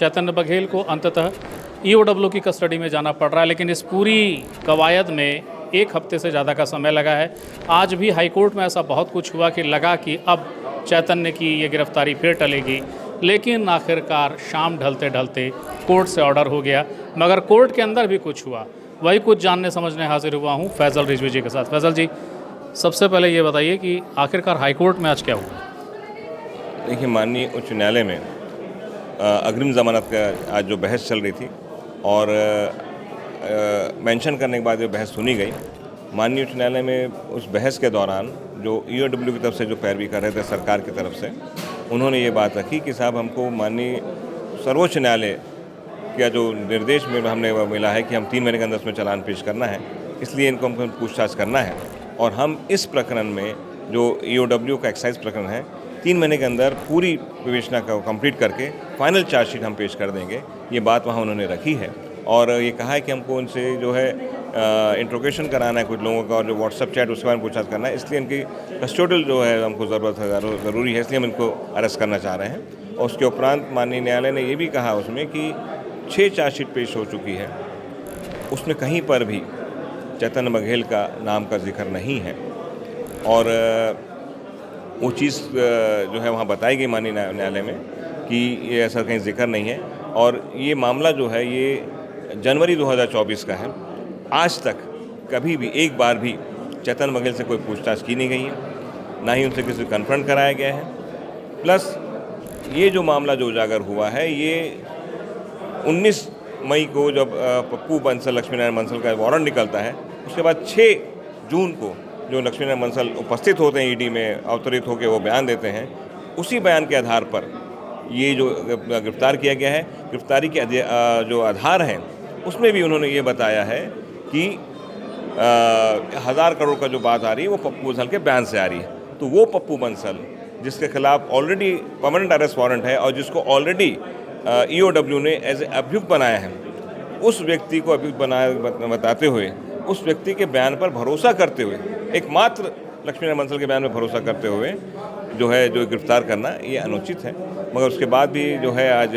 चैतन्य बघेल को अंततः ईओडब्ल्यू की कस्टडी में जाना पड़ रहा है, लेकिन इस पूरी कवायद में 1 हफ्ते से ज़्यादा का समय लगा है। आज भी हाईकोर्ट में ऐसा बहुत कुछ हुआ कि लगा कि अब चैतन्य की ये गिरफ्तारी फिर टलेगी, लेकिन आखिरकार शाम ढलते ढलते कोर्ट से ऑर्डर हो गया। मगर कोर्ट के अंदर भी कुछ हुआ, वही कुछ जानने समझने हाजिर हुआ हूँ फैज़ल रिजवी जी के साथ। फैज़ल जी, सबसे पहले ये बताइए कि आखिरकार हाईकोर्ट में आज क्या हुआ? देखिए, माननीय उच्च न्यायालय में अग्रिम ज़मानत का आज जो बहस चल रही थी और मेंशन करने के बाद जो बहस सुनी गई, माननीय उच्च न्यायालय में उस बहस के दौरान जो ईओडब्ल्यू की तरफ से जो पैरवी कर रहे थे सरकार की तरफ से, उन्होंने ये बात रखी कि साहब हमको माननीय सर्वोच्च न्यायालय का जो निर्देश में हमने मिला है कि हम 3 महीने के अंदर उसमें चालान पेश करना है, इसलिए इनको हमको पूछताछ करना है और हम इस प्रकरण में जो ईओडब्ल्यू का एक्साइज प्रकरण है 3 महीने के अंदर पूरी विवेचना को कंप्लीट करके फाइनल चार्जशीट हम पेश कर देंगे। ये बात वहाँ उन्होंने रखी है और ये कहा है कि हमको उनसे जो है इंट्रोगेशन कराना है कुछ लोगों का और जो व्हाट्सएप चैट उसके बारे में पूछताछ करना है, इसलिए इनकी कस्टोडियल जो है हमको ज़रूरत है, ज़रूरी है, इसलिए हम इनको अरेस्ट करना चाह रहे हैं। और उसके उपरांत माननीय न्यायालय ने ये भी कहा उसमें कि 6 चार्जशीट पेश हो चुकी है, उसमें कहीं पर भी चैतन्य बघेल का नाम का जिक्र नहीं है और वो चीज़ जो है वहाँ बताई गई माननीय न्यायालय में कि ये ऐसा कहीं जिक्र नहीं है और ये मामला जो है ये जनवरी 2024 का है। आज तक कभी भी एक बार भी चैतन्य बघेल से कोई पूछताछ की नहीं गई है, ना ही उनसे किसी कन्फ्रंट कराया गया है। प्लस ये जो मामला जो उजागर हुआ है ये 19 मई को जब पप्पू बंसल, लक्ष्मीनारायण बंसल का वारंट निकलता है, उसके बाद 6 जून को जो लक्ष्मीनारायण बंसल उपस्थित होते हैं ईडी में, अवतरित होकर वो बयान देते हैं, उसी बयान के आधार पर ये जो गिरफ्तार किया गया है। गिरफ्तारी के जो आधार हैं उसमें भी उन्होंने ये बताया है कि 1000 करोड़ का जो बात आ रही है वो पप्पू बंसल के बयान से आ रही है। तो वो पप्पू बंसल जिसके खिलाफ ऑलरेडी परमानेंट अरेस्ट वारंट है और जिसको ऑलरेडी ईओडब्ल्यू ने एज ए अभियुक्त बनाया है, उस व्यक्ति को अभियुक्त बताते हुए, उस व्यक्ति के बयान पर भरोसा करते हुए, एकमात्र लक्ष्मीनारायण बंसल के बयान पर भरोसा करते हुए जो है जो गिरफ्तार करना ये अनुचित है। मगर उसके बाद भी जो है आज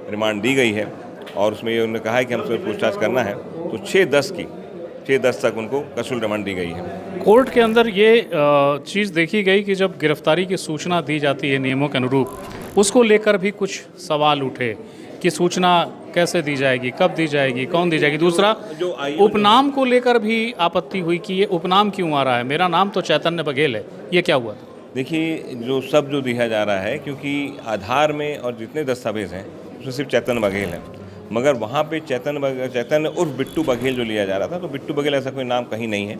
रिमांड दी गई है और उसमें ये उन्होंने कहा है कि हमसे पूछताछ करना है, तो 6/10 तक उनको कस्टोडियल रिमांड दी गई है। कोर्ट के अंदर ये चीज़ देखी गई कि जब गिरफ्तारी की सूचना दी जाती है नियमों के अनुरूप, उसको लेकर भी कुछ सवाल उठे कि सूचना कैसे दी जाएगी, कब दी जाएगी, कौन दी जाएगी। दूसरा, उपनाम को लेकर भी आपत्ति हुई कि ये उपनाम क्यों आ रहा है, मेरा नाम तो चैतन्य बघेल है, ये क्या हुआ? देखिए, जो दिया जा रहा है, क्योंकि आधार में और जितने दस्तावेज हैं उसमें सिर्फ चैतन्य बघेल है, मगर वहाँ पे चैतन्य उर्फ बिट्टू बघेल जो लिया जा रहा था, तो बिट्टू बघेल ऐसा कोई नाम कहीं नहीं है।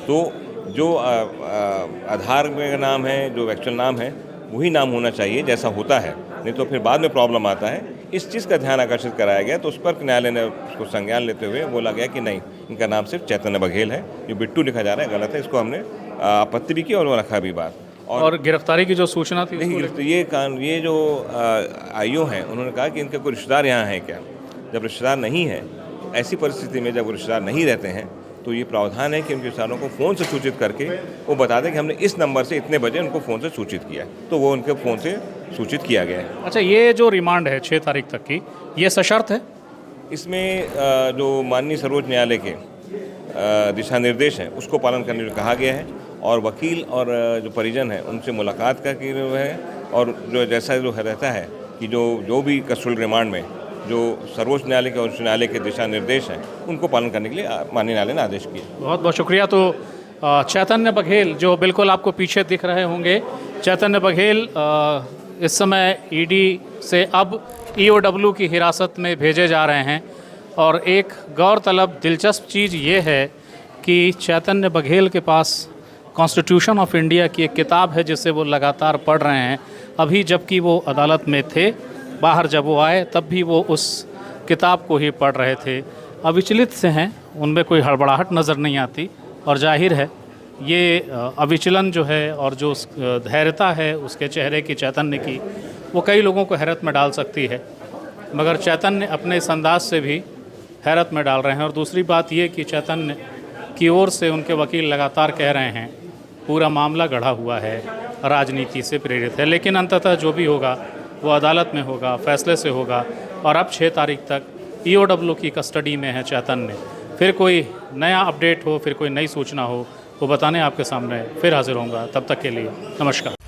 तो जो आधार में नाम है, जो एक्चुअल नाम है, वही नाम होना चाहिए जैसा होता है, नहीं तो फिर बाद में प्रॉब्लम आता है। इस चीज़ का ध्यान आकर्षित कराया गया, तो उस पर न्यायालय ने उसको संज्ञान लेते हुए बोला गया कि नहीं, इनका नाम सिर्फ चैतन्य बघेल है, जो बिट्टू लिखा जा रहा है गलत है। इसको हमने आपत्ति भी की और वो रखा भी बात। और गिरफ्तारी की जो सूचना थी, ये जो आईओ हैं उन्होंने कहा कि इनके कोई रिश्तेदार यहाँ हैं क्या। जब रिश्तेदार नहीं है, ऐसी परिस्थिति में जब रिश्तेदार नहीं रहते हैं, तो ये प्रावधान है कि उनके रिश्तेदारों को फ़ोन से सूचित करके वो बता दें कि हमने इस नंबर से इतने बजे उनको फ़ोन से सूचित किया, तो वो उनके फ़ोन से सूचित किया गया है। अच्छा, ये जो रिमांड है 6 तारीख तक की, ये सशर्त है? इसमें जो माननीय सर्वोच्च न्यायालय के दिशा निर्देश हैं उसको पालन करने को कहा गया है और वकील और जो परिजन हैं उनसे मुलाकात करके है और जो जैसा जो रहता है कि जो भी कस्टोडियल रिमांड में जो सर्वोच्च न्यायालय के और उच्च न्यायालय के दिशा निर्देश हैं उनको पालन करने के लिए माननीय न्यायालय ने आदेश किए। बहुत बहुत शुक्रिया। तो चैतन्य बघेल जो बिल्कुल आपको पीछे दिख रहे होंगे, चैतन्य बघेल इस समय ईडी से अब ईओडब्ल्यू की हिरासत में भेजे जा रहे हैं और एक गौरतलब दिलचस्प चीज़ ये है कि चैतन्य बघेल के पास कॉन्स्टिट्यूशन ऑफ इंडिया की एक किताब है जिसे वो लगातार पढ़ रहे हैं। अभी जबकि वो अदालत में थे, बाहर जब वो आए तब भी वो उस किताब को ही पढ़ रहे थे। अविचलित से हैं, उनमें कोई हड़बड़ाहट नज़र नहीं आती और जाहिर है ये अविचलन जो है और जो धैर्यता है उसके चेहरे की, चैतन्य की, वो कई लोगों को हैरत में डाल सकती है। मगर चैतन्य अपने इस अंदाज से भी हैरत में डाल रहे हैं। और दूसरी बात ये कि चैतन्य की ओर से उनके वकील लगातार कह रहे हैं पूरा मामला गढ़ा हुआ है, राजनीति से प्रेरित है। लेकिन अंततः जो भी होगा वो अदालत में होगा, फैसले से होगा। और अब 6 तारीख तक EOW की कस्टडी में है चैतन्य। फिर कोई नया अपडेट हो, फिर कोई नई सूचना हो, वो बताने आपके सामने फिर हाजिर होऊंगा। तब तक के लिए नमस्कार।